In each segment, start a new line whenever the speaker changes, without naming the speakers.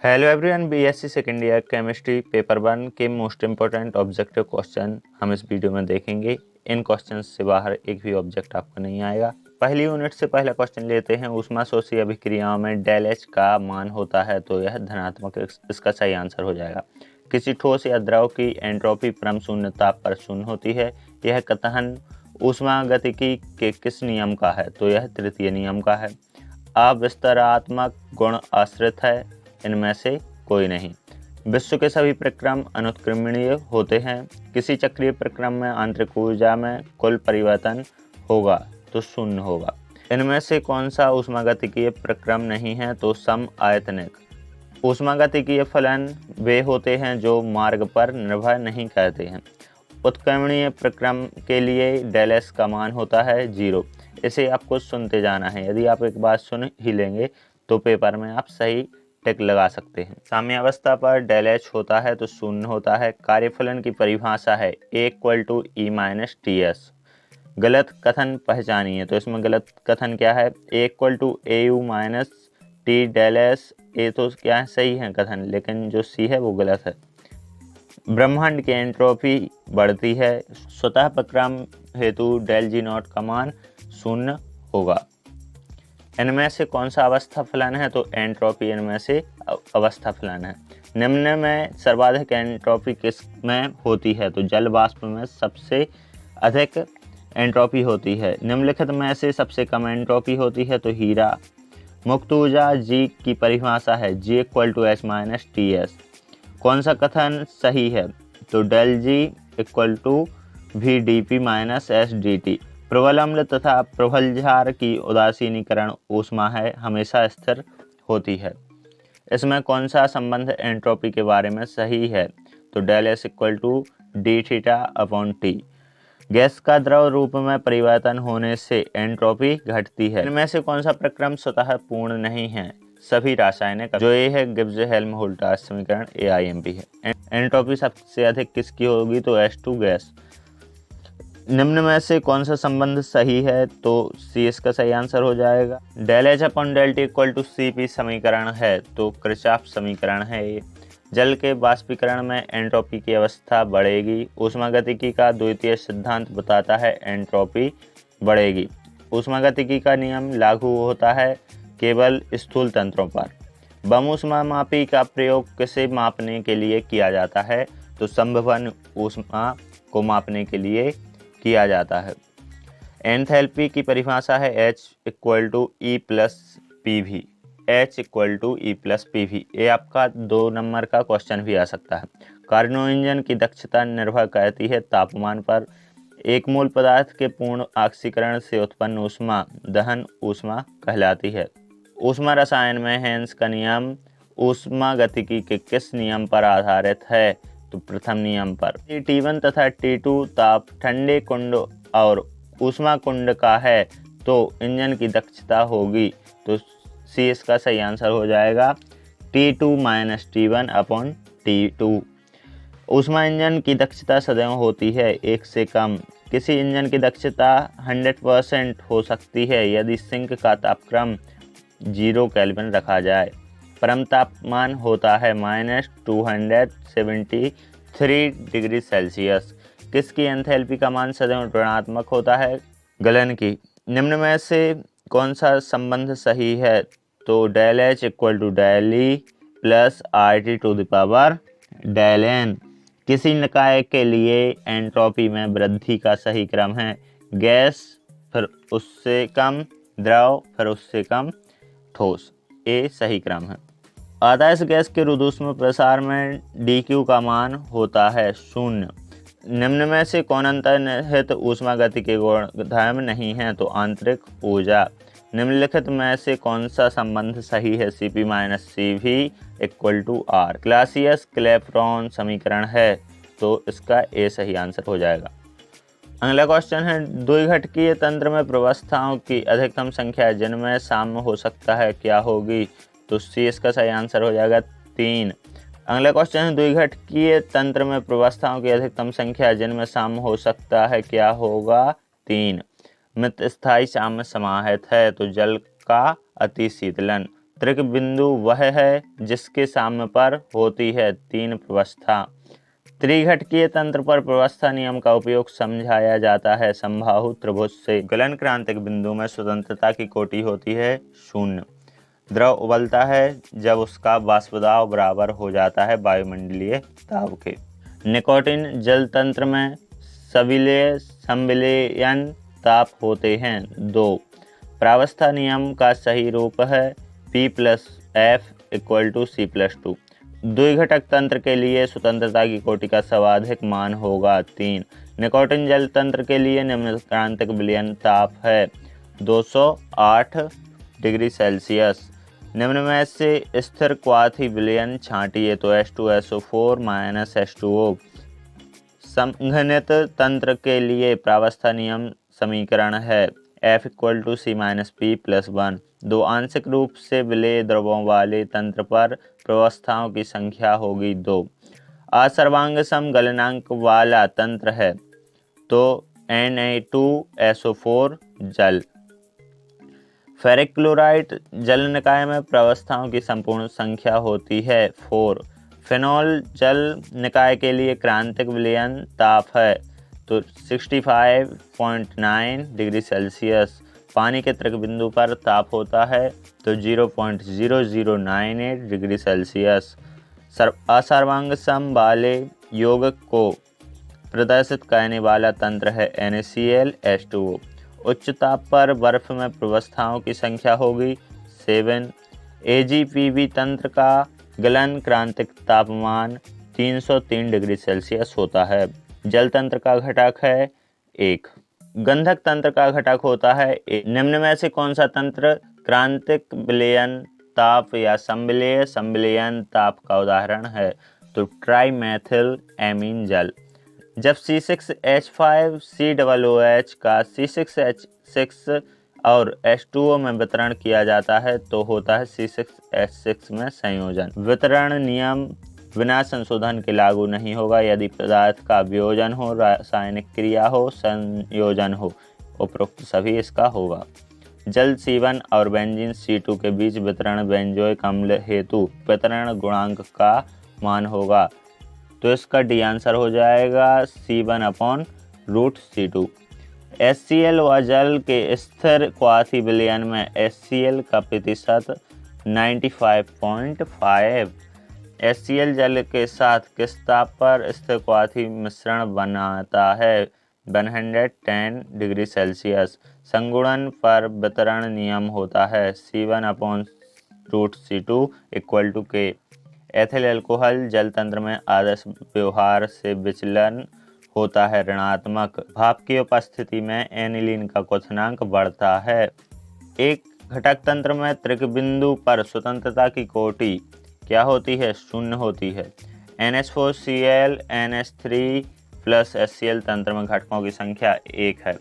Hello everyone, BSc second year chemistry paper 1 के most important objective question हम इस video में देखेंगे। इन क्वेश्चंस से बाहर एक भी ऑब्जेक्ट आपको नहीं आएगा। पहली यूनिट से पहला क्वेश्चन लेते हैं। ऊष्माशोषी अभिक्रियाओं में डेल एच का मान होता है तो यह धनात्मक, इसका सही आंसर हो जाएगा। किसी ठोस या द्रव की एंट्रोपी परम शून्य ताप पर शून्य होती है। यह कथन ऊष्मागतिकी के किस नियम का है? तो यह तृतीय नियम का है। अविस्तरात्मक गुण आश्रित है, इनमें से कोई नहीं। विश्व के सभी प्रक्रम अनुत्क्रमणीय होते हैं। किसी चक्रीय प्रक्रम में आंतरिक ऊर्जा में कुल परिवर्तन होगा तो शून्य होगा। इनमें से कौन सा ऊष्मागतिकीय प्रक्रम नहीं है? तो सम आयतनिक। ऊष्मागतिकीय फलन वे होते हैं जो मार्ग पर निर्भर नहीं करते हैं। उत्क्रमणीय प्रक्रम के लिए डेल एस का मान होता है 0। इसे आपको सुनते जाना है। यदि आप एक बार सुन ही लेंगे तो पेपर में आप सही टिक लगा सकते हैं। साम्यावस्था पर डेल एच होता है तो शून्य होता है। कार्यफलन की परिभाषा है A=E-TS। गलत कथन पहचानिए। तो इसमें गलत कथन क्या है? A=AU-T del S. ए तो क्या है? सही है कथन, लेकिन जो सी है वो गलत है। ब्रह्मांड की एंट्रोपी बढ़ती है। स्वतः प्रक्रम हेतु डेल जी नॉट का मान शून्य होगा। इनमें से कौन सा अवस्था फलन है? तो एंट्रोपी इनमें से अवस्था फलन है। निम्न में सर्वाधिक एंट्रोपी किस में होती है? तो जल वाष्प में सबसे अधिक एंट्रोपी होती है। निम्नलिखित में से सबसे कम एंट्रोपी होती है? तो हीरा। मुक्त ऊर्जा जी की परिभाषा है G=H-TS। कौन सा कथन सही है? तो डेल जी VdP-SdT। प्रबल अम्ल तथा प्रबल क्षार की उदासीनीकरण ऊष्मा है, हमेशा स्थिर होती है। इसमें कौन सा संबंध एंट्रोपी के बारे में सही है? तो डेल S=dθ/T। गैस का द्रव रूप में परिवर्तन होने से एंट्रोपी घटती है। इनमें से कौन सा प्रक्रम स्वतः पूर्ण नहीं है? सभी रासायनिक। जो ये है गिब्स-हेल्महोल्ट्ज़ समीकरण AIMP है। एंट्रोपी सबसे अधिक किसकी होगी? तो H2 गैस। निम्न में से कौन सा संबंध सही है? तो सी इसका सही आंसर हो जाएगा। डेल H/ΔT CP समीकरण है तो किरचॉफ समीकरण है ये। जल के वाष्पीकरण में एंट्रोपी की अवस्था बढ़ेगी। ऊष्मागतिकी का द्वितीय सिद्धांत बताता है एंट्रोपी बढ़ेगी। ऊष्मागतिकी का नियम लागू होता है केवल स्थूल तंत्रों पर। बम ऊष्मामापी का प्रयोग किसे मापने के लिए किया जाता है? तो संभवन ऊष्मा को मापने के लिए किया जाता है। एंथैल्पी की परिभाषा है H=E+PV। H=E+PV। ये आपका 2 नंबर का क्वेश्चन भी आ सकता है। कार्नो इंजन की दक्षता निर्भर करती है तापमान पर। एक मूल पदार्थ के पूर्ण ऑक्सीकरण से उत्पन्न ऊष्मा दहन ऊष्मा कहलाती है। ऊष्मा रसायन में हेन्स का नियम ऊष्मागतिकी के किस नियम पर आधारित है? तो प्रथम नियम पर। T1 तथा T2 ताप ठंडे कुंड और ऊष्मा कुंड का है तो इंजन की दक्षता होगी। तो सी इसका सही आंसर हो जाएगा T2-T1/T2। ऊष्मा इंजन की दक्षता सदैव होती है 1 से कम। किसी इंजन की दक्षता 100% हो सकती है यदि सिंक का तापक्रम 0 केल्विन रखा जाए। परम तापमान होता है -273 डिग्री सेल्सियस। किसकी एंथैल्पी का मान सदैव ऋणात्मक होता है? गलन की। निम्न में से कौन सा संबंध सही है? तो डेल H=DLE+RT⁴ किसी निकाय के लिए एंट्रोपी में वृद्धि का सही क्रम है गैस, फिर उससे कम द्रव, फिर उससे कम ठोस। ए सही क्रम है। आदर्श गैस के रुद्धूष्म प्रसार में dQ का मान होता है 0। निम्न में से कौन अंतर्निहित ऊष्मागतिकी गुणधर्म नहीं है? तो आंतरिक ऊर्जा। निम्नलिखित में से कौन सा संबंध सही है? CP-CV=R। क्लासियस क्लैपेरॉन समीकरण है तो इसका ए सही आंसर हो जाएगा। अगला क्वेश्चन है द्विघटकीय तंत्र में प्रवस्थाओं की अधिकतम संख्या जिनमें साम्य हो सकता है क्या होगी? तो सी इसका सही आंसर हो जाएगा 3। अगला क्वेश्चन है द्विघटकीय तंत्र में प्रवस्थाओं की अधिकतम संख्या जिनमें साम्य हो सकता है क्या होगा? 3। मित स्थायी साम्य समाहित है तो जल का अति शीतलन। त्रिक बिंदु वह है जिसके साम्य पर होती है 3 प्रवस्था। त्रिघटकीय तंत्र पर प्रवस्था नियम का उपयोग समझाया जाता है समबाहु त्रिभुज से। गलन क्रांतिक बिंदु में स्वतंत्रता की कोटि होती है 0। द्रव उबलता है जब उसका वाष्प दाब बराबर हो जाता है वायुमंडलीय दाब के। निकोटिन जल तंत्र में सविलेय संविलेयन ताप होते हैं 2। प्रावस्था नियम का सही रूप है P+F=C+2। द्विघटक तंत्र के लिए स्वतंत्रता की कोटि का सर्वाधिक मान होगा 3। निकोटिन जल तंत्र के लिए निम्न क्रांतिक विलयन ताप है 208 डिग्री सेल्सियस। निम्न में से स्थिर क्वाथी विलयन छांटिए तो H2SO4 - H2O। संघनित तंत्र के लिए प्रावस्था नियम समीकरण है F=C-P+1। दो आंशिक रूप से विलेय द्रवों वाले तंत्र पर प्रवस्थाओं की संख्या होगी 2। असर्वांग सम गलनांक वाला तंत्र है तो Na2SO4 जल। फेरिक क्लोराइड जल निकाय में प्रवस्थाओं की संपूर्ण संख्या होती है 4। फिनॉल जल निकाय के लिए क्रांतिक विलयन ताप है तो 65.9 डिग्री सेल्सियस। पानी के त्रिक बिंदु पर ताप होता है तो 0.0098 डिग्री सेल्सियस। असर्वांग सम वाले यौगिक को प्रदर्शित करने वाला तंत्र है NaCl H2O। उच्च ताप पर बर्फ में प्रवस्थाओं की संख्या होगी 7। AgPV तंत्र का गलन क्रांतिक तापमान 303 डिग्री सेल्सियस होता है। जल तंत्र का घटक है 1। गंधक तंत्र का घटक होता है 1। निम्न में से कौन सा तंत्र क्रांतिक विलयन ताप या संविलेय संविलयन ताप का उदाहरण है तो ट्राइमेथिल एमीन जल। जब C6H5COOH का C6H6 और H2O में वितरण किया जाता है तो होता है C6H6 में संयोजन। वितरण नियम बिना संशोधन के लागू नहीं होगा यदि पदार्थ का वियोजन हो, रासायनिक क्रिया हो, संयोजन हो। उपरोक्त सभी इसका होगा। जल C1 और बेंजीन C2 के बीच वितरण बेंजोइक अम्ल हेतु वितरण गुणांक का मान होगा तो इसका डी आंसर हो जाएगा C1/√C2। HCl व जल के स्थिर क्वाथी विलयन में HCl का प्रतिशत 95.5। HCl जल के साथ किस ताप पर स्थिर क्वाथी मिश्रण बनाता है 110 डिग्री सेल्सियस। संगुणन पर वितरण नियम होता है C1/√C2 = K। एथिल अल्कोहल जल तंत्र में आदर्श व्यवहार से विचलन होता है ऋणात्मक। भाप की उपस्थिति में एनिलीन का क्वथनांक बढ़ता है। एक घटक तंत्र में त्रिक बिंदु पर स्वतंत्रता की कोटि क्या होती है 0 होती है। NH4Cl NH3 + HCl तंत्र में घटकों की संख्या 1 है।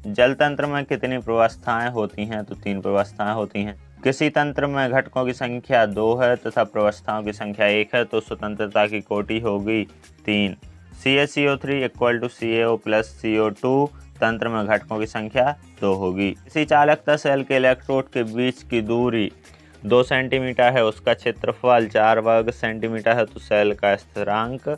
जल तंत्र में कितनी प्रवस्थाएं होती हैं तो 3 प्रवस्थाएं होती हैं। किसी तंत्र में घटकों की संख्या 2 है तथा प्रवस्थाओं की संख्या 1 है तो स्वतंत्रता की कोटि होगी 3। CaCO3 = CaO + CO2 तंत्र में घटकों की संख्या 2 होगी। किसी चालकता सेल के इलेक्ट्रोड के बीच की दूरी 2 सेंटीमीटर है, उसका क्षेत्रफल 4 वर्ग सेंटीमीटर है तो सेल का स्थिरांक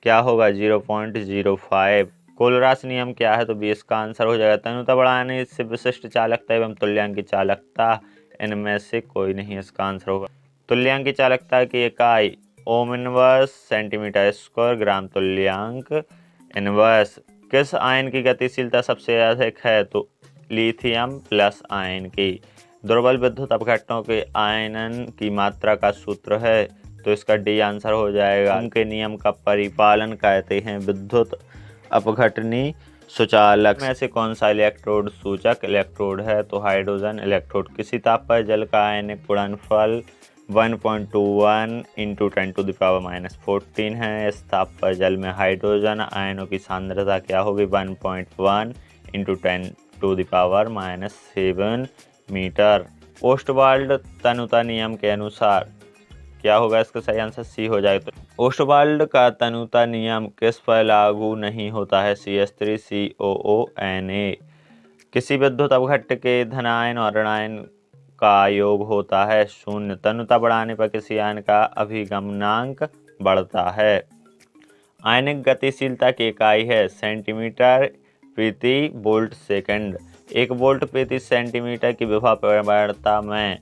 क्या होगा 0.05। कोलरास नियम क्या है तो 20 का आंसर हो जाएगा। तन्यता बढ़ाने से विशिष्ट चालकता एवं तुल्यांकी चालकता इनमें से कोई नहीं, इसका आंसर होगा। तुल्यांकी चालकता की इकाई ओम इनवर्स सेंटीमीटर² ग्राम तुल्यांक इनवर्स। किस आयन की गतिशीलता सबसे अधिक है तो लिथियम प्लस आयन की। दुर्बल विद्युत अपघटनों के आयनन की मात्रा का सूत्र है तो इसका डी आंसर हो जाएगा। ओम के नियम का परिपालन कहते हैं विद्युत अपघटनी सुचालक। में से कौन सा इलेक्ट्रोड सूचक इलेक्ट्रोड है तो हाइड्रोजन इलेक्ट्रोड। किसी ताप पर जल का आयनिक गुणनफल 1.21 × 10⁻⁻14 है। इस ताप पर जल में हाइड्रोजन आयनों की सांद्रता क्या होगी 1.1 × 10⁻⁻7 मीटर। ओस्टवाल्ड तनुता नियम के अनुसार क्या होगा, इसका सही आंसर सी हो जाएगा। तो ओस्टवाल्ड का तनुता नियम किस पर लागू नहीं होता है CH3COONA। किसी विद्युत अपघट्ट के धनायन और ऋणायन का योग होता है 0। तन्यता बढ़ाने पर किसी आयन का अभिगमनांक बढ़ता है। आयनिक गतिशीलता की इकाई है सेंटीमीटर प्रति वोल्ट सेकंड। 1 वोल्ट प्रति सेंटीमीटर की विभव प्रवणता में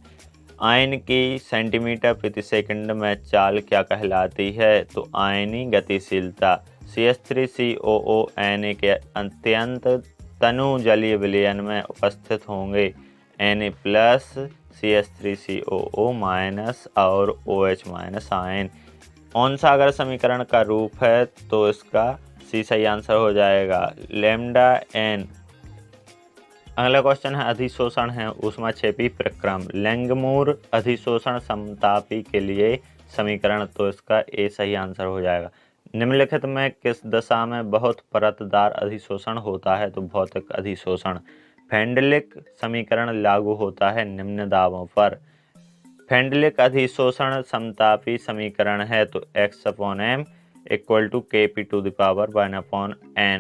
आयन की सेंटीमीटर प्रति सेकंड में चाल क्या कहलाती है? तो आयनी गतिशीलता। CH3COO Na के अत्यंत तनु जलीय विलयन में उपस्थित होंगे Na+ CH3COO- और OH- आयन। ओहन-सागर समीकरण का रूप है तो इसका सी सही आंसर हो जाएगा λN। अगला क्वेश्चन है अधिशोषण है ऊष्माक्षेपी प्रक्रम। लैंगमुर अधिशोषण समतापी के लिए समीकरण, तो इसका ए सही आंसर हो जाएगा। निम्नलिखित में किस दशा में बहुत परतदार अधिशोषण होता है? तो भौतिक अधिशोषण। फेंडलिक समीकरण लागू होता है निम्न दाबों पर। फेंडलिक अधिशोषण समतापी समीकरण है तो x/m = Kp⁴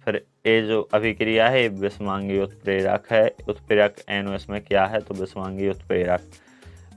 फिर ये जो अभिक्रिया है विषमांगी उत्प्रेरक है। उत्प्रेरक NO इसमें क्या है? तो विषमांगी उत्प्रेरक।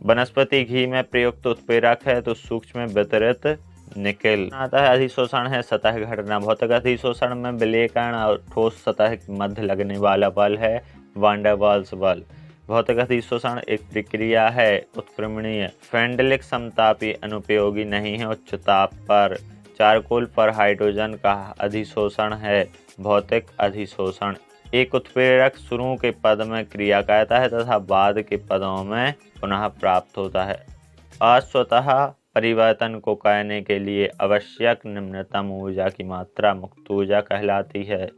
वनस्पति घी में प्रयुक्त उत्प्रेरक है तो सूक्ष्म वितरित निकेल। आता है अधिशोषण है सतह घटना। भौतिक अधिशोषण में विलेयकरण और ठोस सतह के मध्य लगने वाला बल है वान डेर वाल्स बल। भौतिक अधिशोषण एक प्रक्रिया है उत्क्रमणीय। फेंडलिक समतापी अनुपयोगी नहीं है उच्च ताप पर। चारकोल पर हाइड्रोजन का अधिशोषण है भौतिक अधिशोषण। एक उत्प्रेरक शुरू के पद में क्रिया करता है तथा बाद के पदों में पुनः प्राप्त होता है। अस्वतः परिवर्तन को करने के लिए आवश्यक निम्नतम ऊर्जा की मात्रा मुक्त ऊर्जा कहलाती है।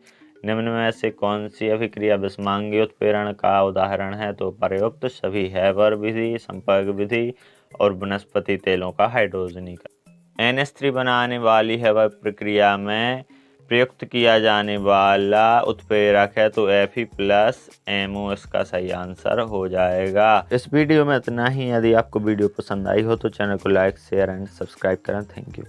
निम्न में से कौन सी अभिक्रिया विषमांगी उत्प्रेरण का उदाहरण है? तो प्रयुक्त सभी हैबर विधि, संपर्क विधि और वनस्पति तेलों का हाइड्रोजनीकरण। NH3 बनाने वाली हैबर प्रक्रिया में प्रयुक्त किया जाने वाला उत्प्रेरक है तो Fe+MO इसका सही आंसर हो जाएगा। इस वीडियो में इतना ही। यदि आपको वीडियो पसंद आई हो तो चैनल को लाइक, शेयर एंड सब्सक्राइब करें। Thank you.